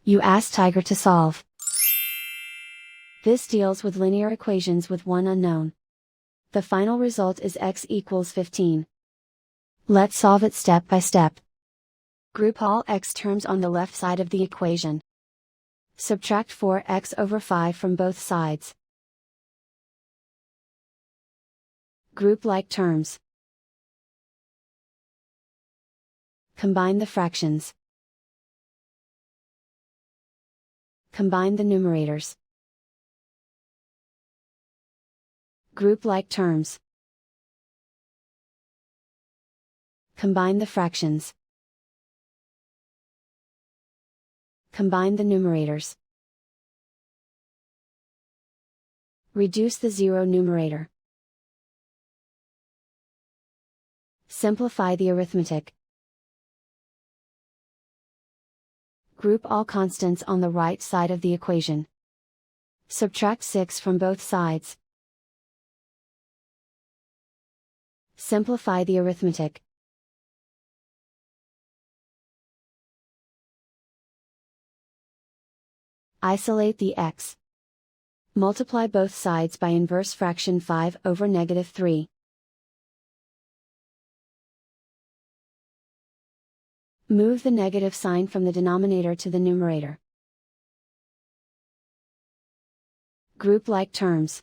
You ask Tiger to solve. This deals with linear equations with one unknown. The final result is x equals 15. Let's solve it step by step. Group all x terms on the left side of the equation. Subtract 4x over 5 from both sides. Group like terms. Combine the fractions. Combine the numerators. Group like terms. Combine the fractions. Combine the numerators. Reduce the zero numerator. Simplify the arithmetic. Group all constants on the right side of the equation. Subtract 6 from both sides. Simplify the arithmetic. Isolate the x. Multiply both sides by inverse fraction 5 over -3. Move the negative sign from the denominator to the numerator. Group like terms.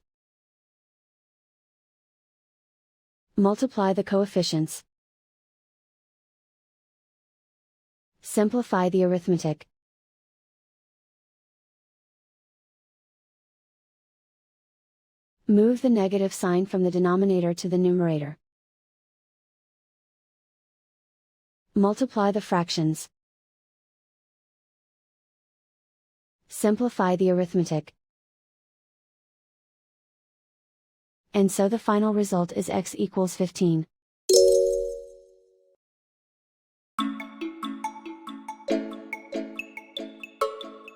Multiply the coefficients. Simplify the arithmetic. Move the negative sign from the denominator to the numerator. Multiply the fractions. Simplify the arithmetic. And so the final result is x equals 15.